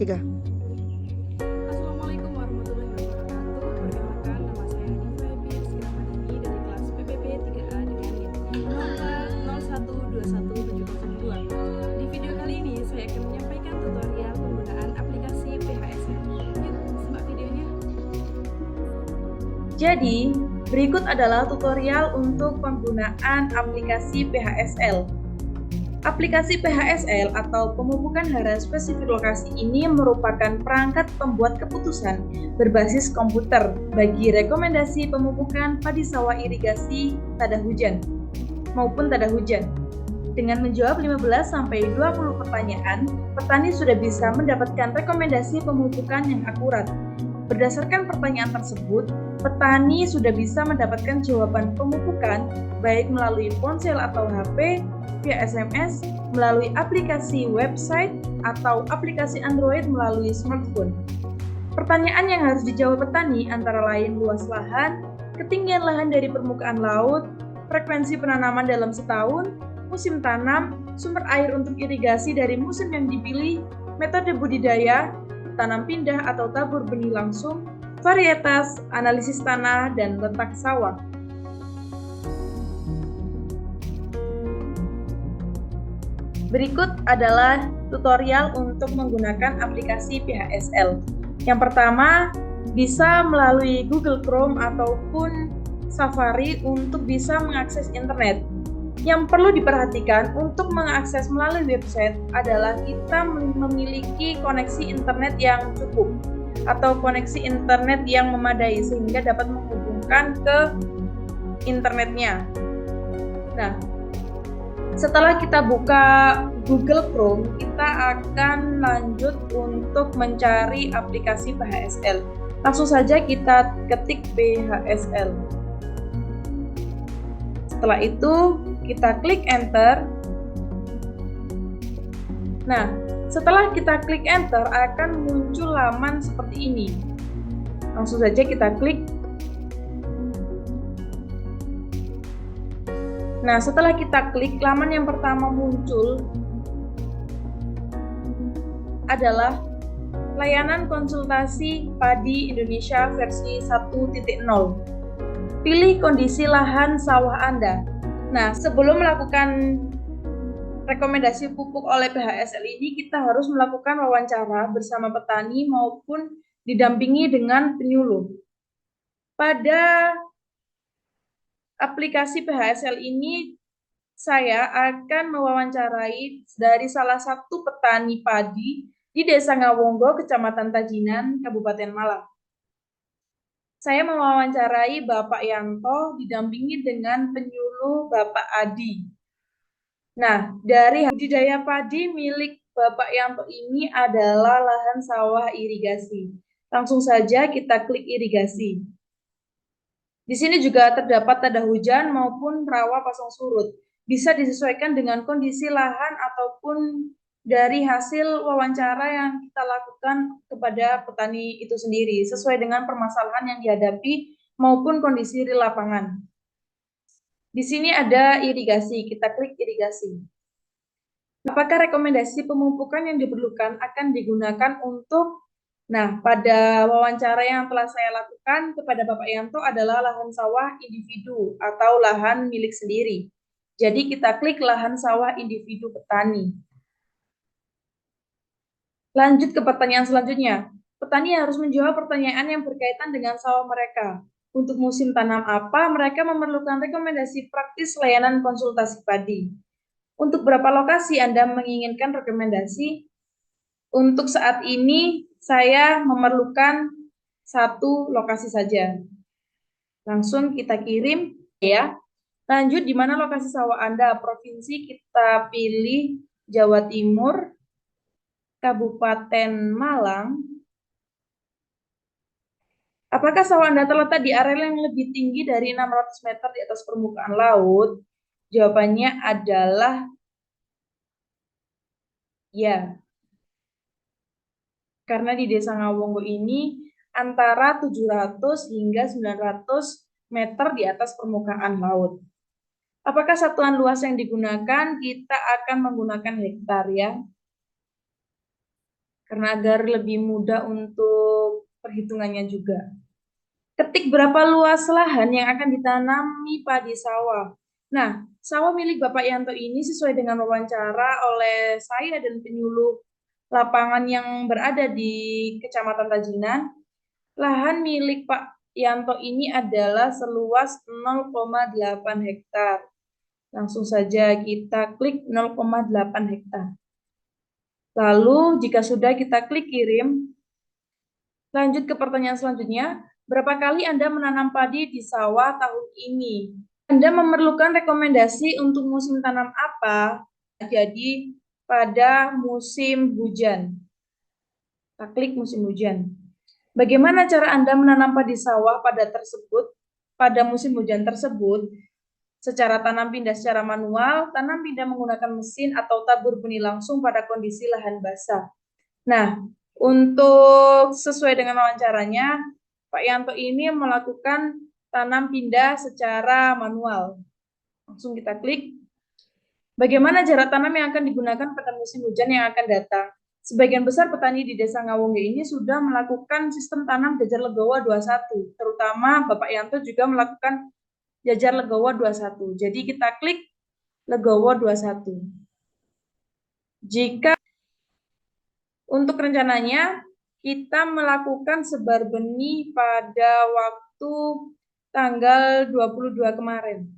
3. Assalamualaikum warahmatullahi wabarakatuh. Perkenalkan, nama saya Diva Ebius Gramadini dari kelas PPB 3A dengan NIM nomor 0121702. Di video kali ini saya akan menyampaikan tutorial penggunaan aplikasi PHSL. Yuk, simak videonya. Jadi, berikut adalah tutorial untuk penggunaan aplikasi PHSL. Aplikasi PHSL atau pemupukan hara spesifik lokasi ini merupakan perangkat pembuat keputusan berbasis komputer bagi rekomendasi pemupukan padi sawah irigasi tada hujan maupun tada hujan. Dengan menjawab 15-20 pertanyaan, petani sudah bisa mendapatkan rekomendasi pemupukan yang akurat. Berdasarkan pertanyaan tersebut, petani sudah bisa mendapatkan jawaban pemupukan baik melalui ponsel atau HP, via SMS, melalui aplikasi website, atau aplikasi Android melalui smartphone. Pertanyaan yang harus dijawab petani antara lain luas lahan, ketinggian lahan dari permukaan laut, frekuensi penanaman dalam setahun, musim tanam, sumber air untuk irigasi dari musim yang dipilih, metode budidaya, tanam pindah atau tabur benih langsung, varietas, analisis tanah, dan letak sawah. Berikut adalah tutorial untuk menggunakan aplikasi PHSL. Yang pertama, bisa melalui Google Chrome ataupun Safari untuk bisa mengakses internet. Yang perlu diperhatikan untuk mengakses melalui website adalah kita memiliki koneksi internet yang cukup atau koneksi internet yang memadai sehingga dapat menghubungkan ke internetnya. Nah, setelah kita buka Google Chrome, kita akan lanjut untuk mencari aplikasi PHSL. Langsung saja kita ketik PHSL. Setelah itu, kita klik Enter. Nah, setelah kita klik Enter, akan muncul laman seperti ini. Langsung saja kita klik. Nah, setelah kita klik, laman yang pertama muncul adalah layanan konsultasi padi Indonesia versi 1.0. Pilih kondisi lahan sawah Anda. Nah, sebelum melakukan rekomendasi pupuk oleh PHSL ini, kita harus melakukan wawancara bersama petani maupun didampingi dengan penyuluh. Pada aplikasi PHSL ini, saya akan mewawancarai dari salah satu petani padi di Desa Ngawonggo, Kecamatan Tajinan, Kabupaten Malang. Saya mewawancarai Bapak Yanto didampingi dengan penyuluh Bapak Adi. Nah, dari budidaya padi milik Bapak Yanto ini adalah lahan sawah irigasi. Langsung saja kita klik irigasi. Di sini juga terdapat tada hujan maupun rawa pasang surut. Bisa disesuaikan dengan kondisi lahan ataupun dari hasil wawancara yang kita lakukan kepada petani itu sendiri, sesuai dengan permasalahan yang dihadapi maupun kondisi di lapangan. Di sini ada irigasi, kita klik irigasi. Apakah rekomendasi pemupukan yang diperlukan akan digunakan untuk, nah, pada wawancara yang telah saya lakukan kepada Bapak Yanto adalah lahan sawah individu atau lahan milik sendiri. Jadi kita klik lahan sawah individu petani. Lanjut ke pertanyaan selanjutnya. Petani harus menjawab pertanyaan yang berkaitan dengan sawah mereka. Untuk musim tanam apa, mereka memerlukan rekomendasi praktis layanan konsultasi padi. Untuk berapa lokasi Anda menginginkan rekomendasi? Untuk saat ini, saya memerlukan satu lokasi saja. Langsung kita kirim ya. Lanjut, di mana lokasi sawah Anda? Provinsi kita pilih Jawa Timur, Kabupaten Malang. Apakah sawah Anda terletak di area yang lebih tinggi dari 600 meter di atas permukaan laut? Jawabannya adalah ya. Karena di Desa Ngawonggo ini antara 700 hingga 900 meter di atas permukaan laut. Apakah satuan luas yang digunakan? Kita akan menggunakan hektar ya. karena agar lebih mudah untuk perhitungannya juga. Ketik berapa luas lahan yang akan ditanami padi sawah. Nah, sawah milik Bapak Yanto ini sesuai dengan wawancara oleh saya dan penyuluh lapangan yang berada di Kecamatan Tajinan, lahan milik Pak Yanto ini adalah seluas 0,8 hektar. Langsung saja kita klik 0,8 hektar. Lalu jika sudah kita klik kirim, lanjut ke pertanyaan selanjutnya. Berapa kali Anda menanam padi di sawah tahun ini? Anda memerlukan rekomendasi untuk musim tanam apa? Jadi pada musim hujan. Kita klik musim hujan. Bagaimana cara Anda menanam padi sawah pada musim hujan tersebut? Secara tanam pindah secara manual, tanam pindah menggunakan mesin atau tabur benih langsung pada kondisi lahan basah. Nah, untuk sesuai dengan wawancaranya, Pak Yanto ini melakukan tanam pindah secara manual. Langsung kita klik. Bagaimana jarak tanam yang akan digunakan pada musim hujan yang akan datang? Sebagian besar petani di Desa Ngawongge ini sudah melakukan sistem tanam jajar legowo 21. Terutama Bapak Yanto juga melakukan jajar legowo 21. Jadi kita klik legowo 21. Jika untuk rencananya kita melakukan sebar benih pada waktu tanggal 22 kemarin.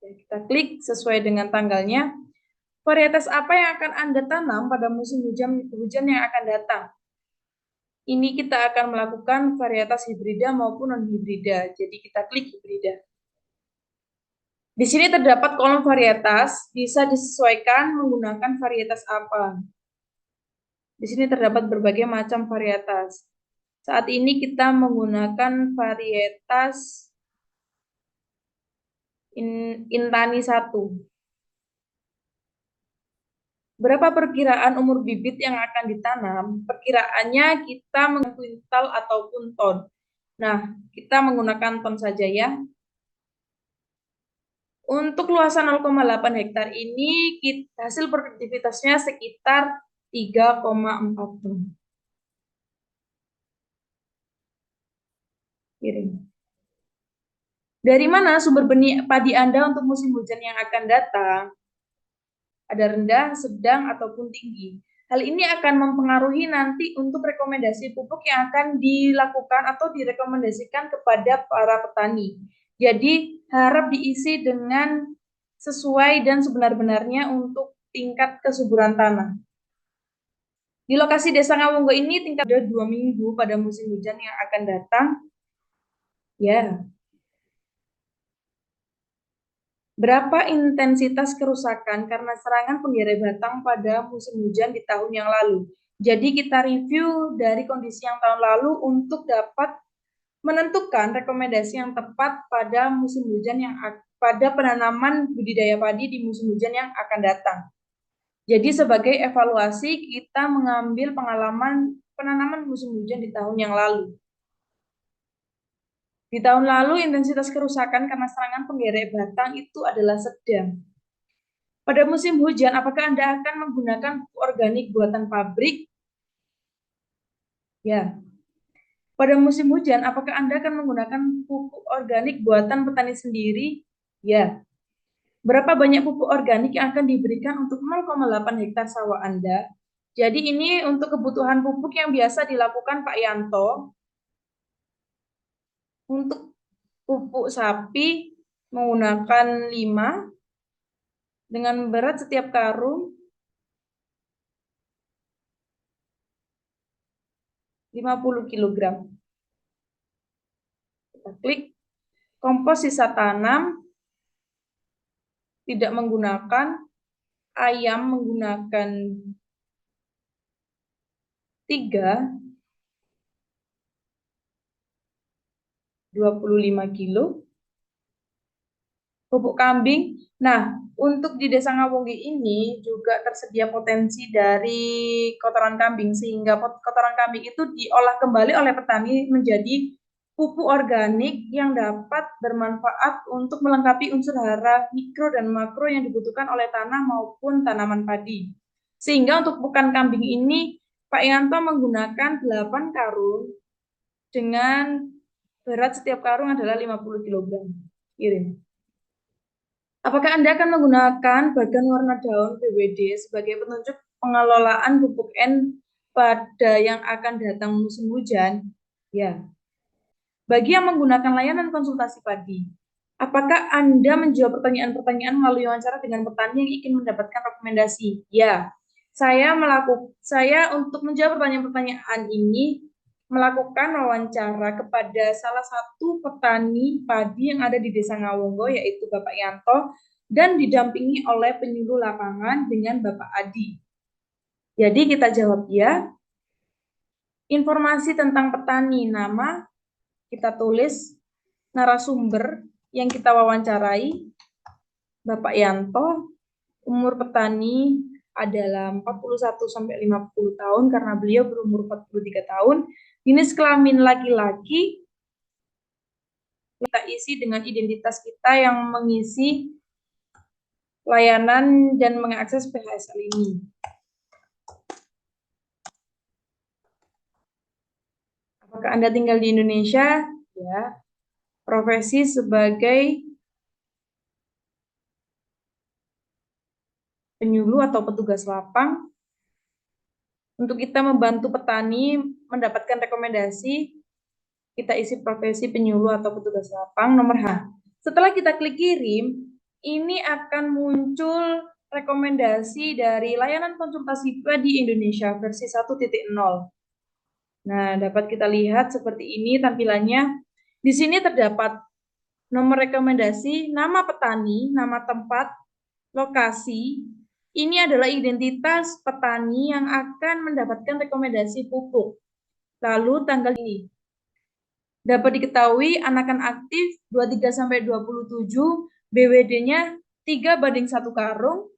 Kita klik sesuai dengan tanggalnya. Varietas apa yang akan Anda tanam pada musim hujan yang akan datang? Ini kita akan melakukan varietas hibrida maupun non-hibrida. Jadi kita klik hibrida. Di sini terdapat kolom varietas, bisa disesuaikan menggunakan varietas apa. Di sini terdapat berbagai macam varietas. Saat ini kita menggunakan varietas Intani 1. Berapa perkiraan umur bibit yang akan ditanam? Perkiraannya kita menggunakan kuintal ataupun ton. Nah, kita menggunakan ton saja ya. Untuk luasan 0,8 hektar ini hasil produktivitasnya sekitar 3,4 ton. Kirim. Dari mana sumber benih padi Anda untuk musim hujan yang akan datang? Ada rendah, sedang, ataupun tinggi. Hal ini akan mempengaruhi nanti untuk rekomendasi pupuk yang akan dilakukan atau direkomendasikan kepada para petani. Jadi harap diisi dengan sesuai dan sebenar-benarnya untuk tingkat kesuburan tanah. Di lokasi Desa Ngawonggo ini tingkat 2 minggu pada musim hujan yang akan datang. Ya. Berapa intensitas kerusakan karena serangan penggere batang pada musim hujan di tahun yang lalu? Jadi kita review dari kondisi yang tahun lalu untuk dapat menentukan rekomendasi yang tepat pada musim hujan pada penanaman budidaya padi di musim hujan yang akan datang. Jadi sebagai evaluasi kita mengambil pengalaman penanaman musim hujan di tahun yang lalu. Di tahun lalu, intensitas kerusakan karena serangan penggere batang itu adalah sedang. Pada musim hujan, apakah Anda akan menggunakan pupuk organik buatan pabrik? Ya. Pada musim hujan, apakah Anda akan menggunakan pupuk organik buatan petani sendiri? Ya. Berapa banyak pupuk organik yang akan diberikan untuk 0,8 hektar sawah Anda? Jadi ini untuk kebutuhan pupuk yang biasa dilakukan Pak Yanto. Untuk pupuk sapi menggunakan 5 dengan berat setiap karung 50 kg. Kita klik kompos sisa tanam, tidak menggunakan, ayam menggunakan 3, 25 kilo. Pupuk kambing. Nah, untuk di Desa Ngawongge ini juga tersedia potensi dari kotoran kambing, sehingga kotoran kambing itu diolah kembali oleh petani menjadi pupuk organik yang dapat bermanfaat untuk melengkapi unsur hara mikro dan makro yang dibutuhkan oleh tanah maupun tanaman padi. Sehingga untuk pakan kambing ini Pak Yanto menggunakan 8 karung dengan berat setiap karung adalah 50 kg. Kirim. Apakah Anda akan menggunakan bagan warna daun BWD sebagai petunjuk pengelolaan pupuk N pada yang akan datang musim hujan? Ya. Bagi yang menggunakan layanan konsultasi padi, apakah Anda menjawab pertanyaan-pertanyaan melalui wawancara dengan petani yang ingin mendapatkan rekomendasi? Ya. Saya untuk menjawab pertanyaan-pertanyaan ini melakukan wawancara kepada salah satu petani padi yang ada di Desa Ngawonggo, yaitu Bapak Yanto, dan didampingi oleh penyuluh lapangan dengan Bapak Adi. Jadi kita jawab ya. Informasi tentang petani, nama, kita tulis narasumber yang kita wawancarai, Bapak Yanto, umur petani adalah 41-50 tahun karena beliau berumur 43 tahun, jenis kelamin laki-laki, kita isi dengan identitas kita yang mengisi layanan dan mengakses PHSL ini. Apakah Anda tinggal di Indonesia? Ya. Profesi sebagai penyuluh atau petugas lapang. Untuk kita membantu petani mendapatkan rekomendasi, kita isi profesi penyuluh atau petugas lapang. Nomor H. Setelah kita klik kirim, ini akan muncul rekomendasi dari layanan konsultasi padi Indonesia versi 1.0. Nah, dapat kita lihat seperti ini tampilannya. Di sini terdapat nomor rekomendasi, nama petani, nama tempat, lokasi. Ini adalah identitas petani yang akan mendapatkan rekomendasi pupuk. Lalu tanggal ini. Dapat diketahui anakan aktif 23-27, BWD-nya 3:1 karung,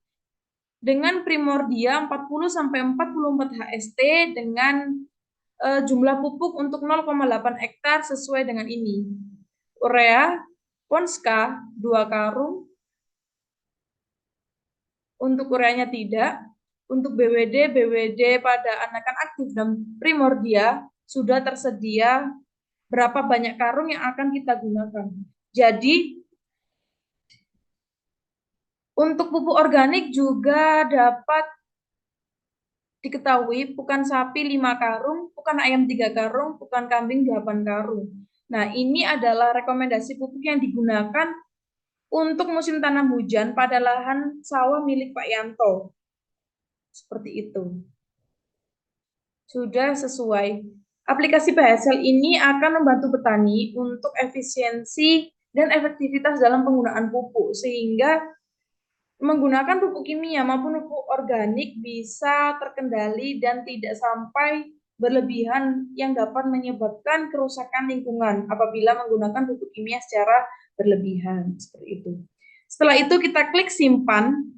dengan primordia 40-44 HST dengan jumlah pupuk untuk 0,8 hektar sesuai dengan ini. Urea, Ponska 2 karung, untuk ureanya tidak. Untuk BWD pada anakan aktif dan primordia sudah tersedia berapa banyak karung yang akan kita gunakan. Jadi, untuk pupuk organik juga dapat diketahui pukan sapi 5 karung, pukan ayam 3 karung, pukan kambing 8 karung. Nah, ini adalah rekomendasi pupuk yang digunakan untuk musim tanam hujan pada lahan sawah milik Pak Yanto. Seperti itu. Sudah sesuai. Aplikasi PHSL ini akan membantu petani untuk efisiensi dan efektivitas dalam penggunaan pupuk, sehingga menggunakan pupuk kimia maupun pupuk organik bisa terkendali dan tidak sampai berlebihan yang dapat menyebabkan kerusakan lingkungan apabila menggunakan pupuk kimia secara berlebihan. Seperti itu. Setelah itu kita klik simpan.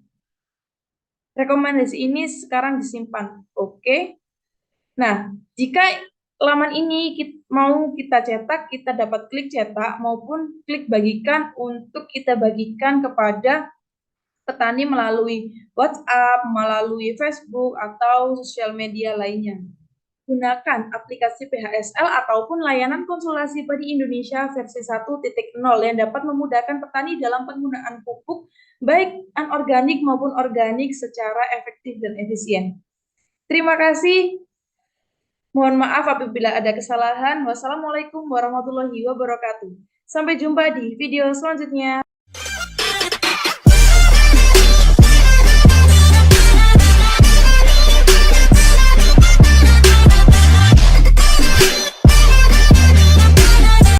Rekomendasi ini sekarang disimpan. Oke. Nah, jika laman ini mau kita cetak, kita dapat klik cetak maupun klik bagikan untuk kita bagikan kepada petani melalui WhatsApp, melalui Facebook, atau sosial media lainnya. Gunakan aplikasi PHSL ataupun layanan konsultasi padi Indonesia versi 1.0 yang dapat memudahkan petani dalam penggunaan pupuk baik anorganik maupun organik secara efektif dan efisien. Terima kasih. Mohon maaf apabila ada kesalahan. Wassalamualaikum warahmatullahi wabarakatuh. Sampai jumpa di video selanjutnya.